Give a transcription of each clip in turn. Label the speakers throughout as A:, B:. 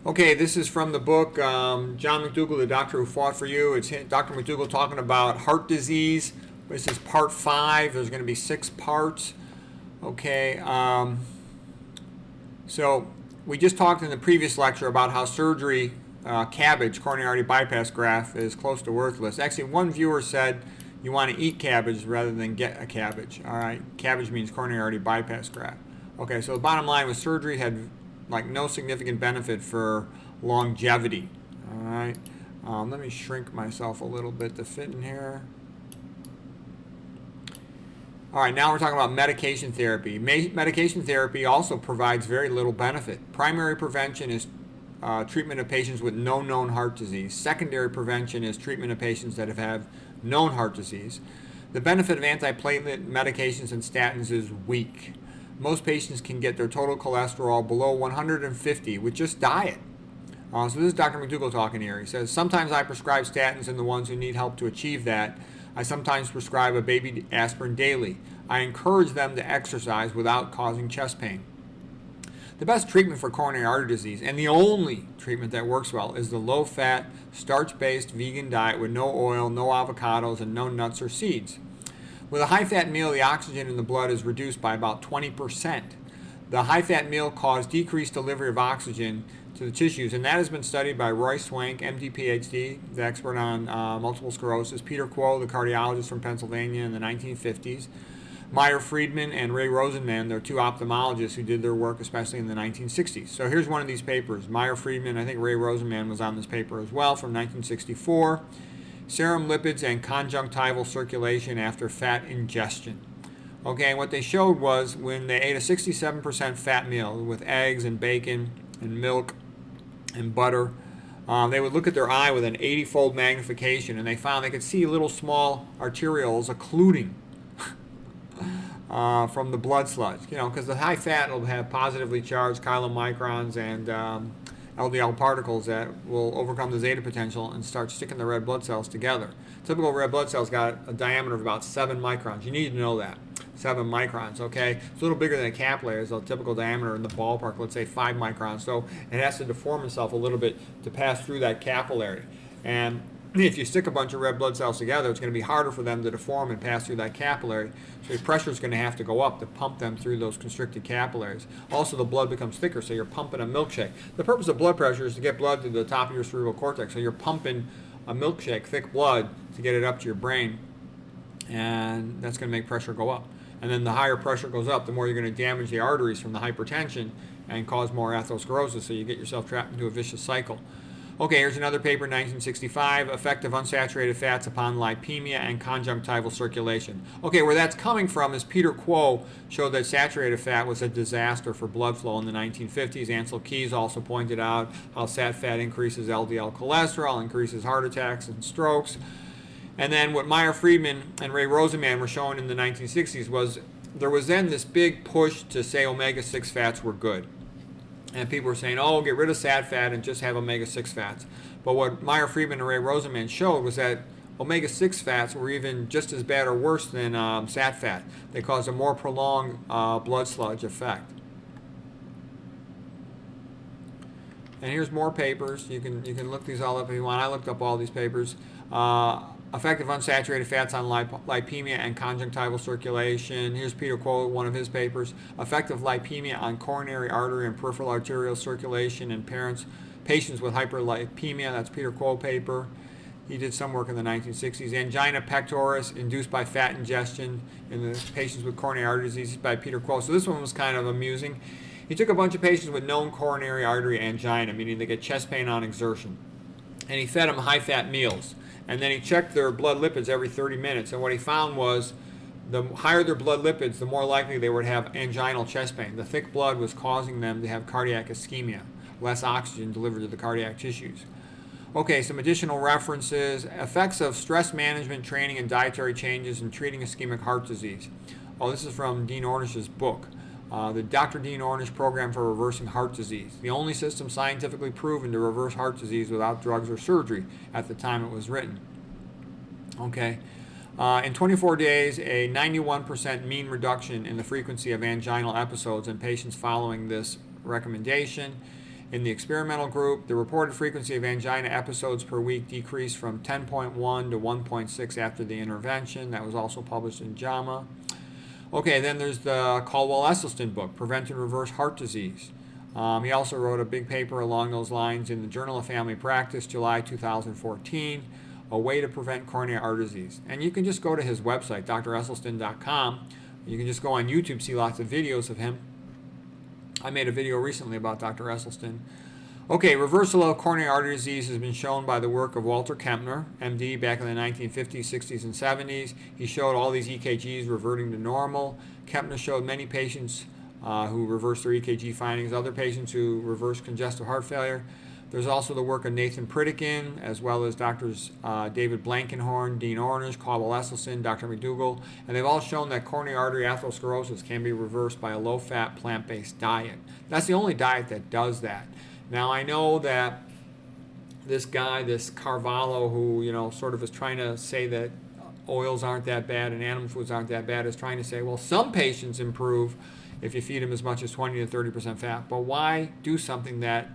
A: Okay, this is from the book John Mcdougall, the doctor who fought for you. It's Dr. Mcdougall talking about heart disease. This is part 5. There's going to be 6 parts. Okay, so we just talked in the previous lecture about how surgery, cabbage, coronary artery bypass graft, is close to worthless. Actually, one viewer said you want to eat cabbage rather than get a cabbage. All right, cabbage means coronary artery bypass graft. Okay, so the bottom line was surgery had like no significant benefit for longevity. All right, let me shrink myself a little bit to fit in here. All right, now we're talking about medication therapy. Medication therapy also provides very little benefit. Primary prevention is treatment of patients with no known heart disease. Secondary prevention is treatment of patients that have known heart disease. The benefit of antiplatelet medications and statins is weak. Most patients can get their total cholesterol below 150 with just diet. So this is Dr. Mcdougall talking here. He says, sometimes I prescribe statins in the ones who need help to achieve that. I sometimes prescribe a baby aspirin daily. I encourage them to exercise without causing chest pain. The best treatment for coronary artery disease, and the only treatment that works well, is the low-fat, starch-based vegan diet with no oil, no avocados, and no nuts or seeds. With a high-fat meal, the oxygen in the blood is reduced by about 20%. The high-fat meal caused decreased delivery of oxygen to the tissues, and that has been studied by Roy Swank, MD, PhD, the expert on multiple sclerosis, Peter Quo, the cardiologist from Pennsylvania in the 1950s, Meyer Friedman and Ray Rosenman, they're 2 ophthalmologists who did their work especially in the 1960s. So here's one of these papers. Meyer Friedman, I think Ray Rosenman was on this paper as well, from 1964. Serum lipids and conjunctival circulation after fat ingestion. Okay, and what they showed was when they ate a 67% fat meal with eggs and bacon and milk and butter, they would look at their eye with an 80-fold magnification, and they found they could see little small arterioles occluding from the blood sludge. You know, because the high fat will have positively charged chylomicrons and LDL particles that will overcome the zeta potential and start sticking the red blood cells together. Typical red blood cells got a diameter of about 7 microns. You need to know that. 7 microns, okay? It's a little bigger than a capillary. It's a typical diameter in the ballpark, let's say 5 microns. So it has to deform itself a little bit to pass through that capillary. And if you stick a bunch of red blood cells together, it's going to be harder for them to deform and pass through that capillary. So your pressure is going to have to go up to pump them through those constricted capillaries. Also, the blood becomes thicker, so you're pumping a milkshake. The purpose of blood pressure is to get blood to the top of your cerebral cortex. So you're pumping a milkshake, thick blood, to get it up to your brain. And that's going to make pressure go up. And then the higher pressure goes up, the more you're going to damage the arteries from the hypertension and cause more atherosclerosis, so you get yourself trapped into a vicious cycle. Okay, here's another paper, 1965, effect of unsaturated fats upon lipemia and conjunctival circulation. Okay, where that's coming from is Peter Quo showed that saturated fat was a disaster for blood flow in the 1950s. Ansel Keys also pointed out how sat fat increases LDL cholesterol, increases heart attacks and strokes. And then what Meyer Friedman and Ray Rosenman were showing in the 1960s was there was then this big push to say omega-6 fats were good. And people were saying, oh, get rid of sat fat and just have omega-6 fats. But what Meyer Friedman and Ray Rosenman showed was that omega-6 fats were even just as bad or worse than sat fat. They caused a more prolonged blood sludge effect. And here's more papers. You can look these all up if you want. I looked up all these papers. Effect of unsaturated fats on lipemia and conjunctival circulation. Here's Peter Quo, one of his papers. Effect of lipemia on coronary artery and peripheral arterial circulation in patients with hyperlipemia. That's Peter Quo paper. He did some work in the 1960s. Angina pectoris induced by fat ingestion in the patients with coronary artery disease by Peter Quo. So this one was kind of amusing. He took a bunch of patients with known coronary artery angina, meaning they get chest pain on exertion, and he fed them high-fat meals. And then he checked their blood lipids every 30 minutes. And what he found was the higher their blood lipids, the more likely they would have anginal chest pain. The thick blood was causing them to have cardiac ischemia, less oxygen delivered to the cardiac tissues. Okay, some additional references. Effects of stress management, training, and dietary changes in treating ischemic heart disease. Oh, this is from Dean Ornish's book. The Dr. Dean Ornish Program for Reversing Heart Disease, the only system scientifically proven to reverse heart disease without drugs or surgery at the time it was written. Okay. In 24 days, a 91% mean reduction in the frequency of anginal episodes in patients following this recommendation. In the experimental group, the reported frequency of angina episodes per week decreased from 10.1 to 1.6 after the intervention. That was also published in JAMA. Okay, then there's the Caldwell-Esselstyn book, Prevent and Reverse Heart Disease. He also wrote a big paper along those lines in the Journal of Family Practice, July 2014, A Way to Prevent Coronary Artery Disease. And you can just go to his website, dresselstyn.com. You can just go on YouTube, see lots of videos of him. I made a video recently about Dr. Esselstyn. Okay, reversal of coronary artery disease has been shown by the work of Walter Kempner, MD, back in the 1950s, 60s, and 70s. He showed all these EKGs reverting to normal. Kempner showed many patients who reversed their EKG findings, other patients who reversed congestive heart failure. There's also the work of Nathan Pritikin, as well as doctors David Blankenhorn, Dean Ornish, Caldwell-Esselstyn, Dr. Mcdougall, and they've all shown that coronary artery atherosclerosis can be reversed by a low-fat, plant-based diet. That's the only diet that does that. Now, I know that this guy, this Carvalho, who, sort of is trying to say that oils aren't that bad and animal foods aren't that bad, is trying to say, well, some patients improve if you feed them as much as 20 to 30% fat. But why do something that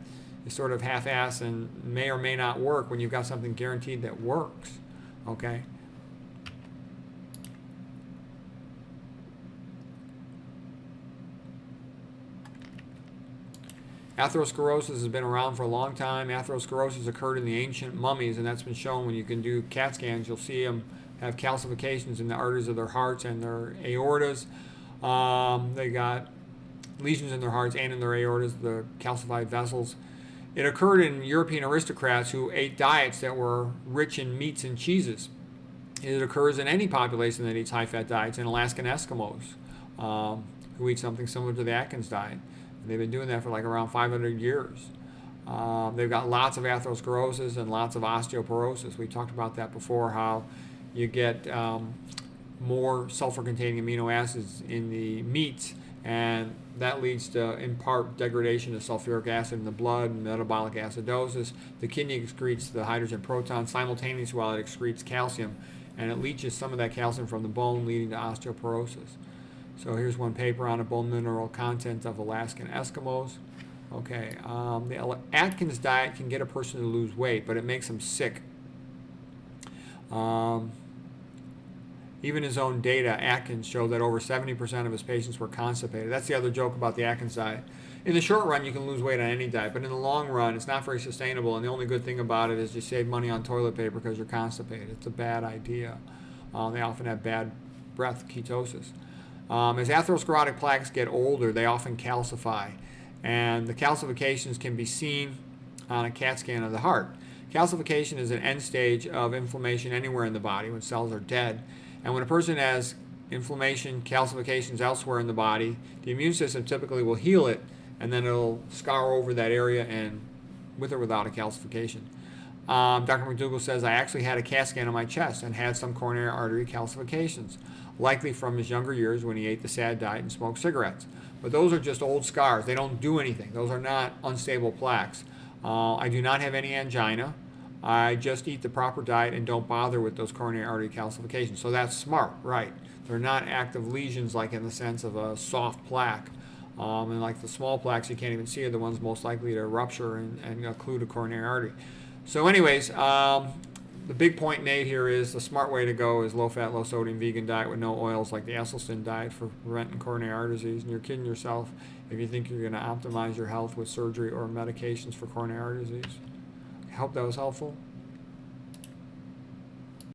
A: is sort of half-assed and may or may not work when you've got something guaranteed that works? Okay? Atherosclerosis has been around for a long time. Atherosclerosis occurred in the ancient mummies, and that's been shown when you can do CAT scans. You'll see them have calcifications in the arteries of their hearts and their aortas. They got lesions in their hearts and in their aortas, the calcified vessels. It occurred in European aristocrats who ate diets that were rich in meats and cheeses. It occurs in any population that eats high-fat diets, in Alaskan Eskimos who eat something similar to the Atkins diet. They've been doing that for like around 500 years. They've got lots of atherosclerosis and lots of osteoporosis. We talked about that before, how you get more sulfur-containing amino acids in the meats, and that leads to, in part, degradation of sulfuric acid in the blood, metabolic acidosis. The kidney excretes the hydrogen proton simultaneously while it excretes calcium, and it leaches some of that calcium from the bone, leading to osteoporosis. So here's one paper on the bone mineral content of Alaskan Eskimos. Okay, the Atkins diet can get a person to lose weight, but it makes them sick. Even his own data, Atkins, showed that over 70% of his patients were constipated. That's the other joke about the Atkins diet. In the short run, you can lose weight on any diet, but in the long run, it's not very sustainable, and the only good thing about it is you save money on toilet paper because you're constipated. It's a bad idea. They often have bad breath, ketosis. As atherosclerotic plaques get older, they often calcify, and the calcifications can be seen on a CAT scan of the heart. Calcification is an end stage of inflammation anywhere in the body when cells are dead, and when a person has inflammation, calcifications elsewhere in the body, the immune system typically will heal it, and then it'll scour over that area and with or without a calcification. Dr. Mcdougall says, I actually had a CAT scan on my chest and had some coronary artery calcifications, likely from his younger years when he ate the SAD diet and smoked cigarettes. But those are just old scars. They don't do anything. Those are not unstable plaques. I do not have any angina. I just eat the proper diet and don't bother with those coronary artery calcifications. So that's smart, right? They're not active lesions like in the sense of a soft plaque. And like the small plaques you can't even see are the ones most likely to rupture and occlude a coronary artery. So anyways, the big point made here is the smart way to go is low-fat, low-sodium vegan diet with no oils like the Esselstyn diet for preventing coronary artery disease. And you're kidding yourself if you think you're going to optimize your health with surgery or medications for coronary artery disease. I hope that was helpful.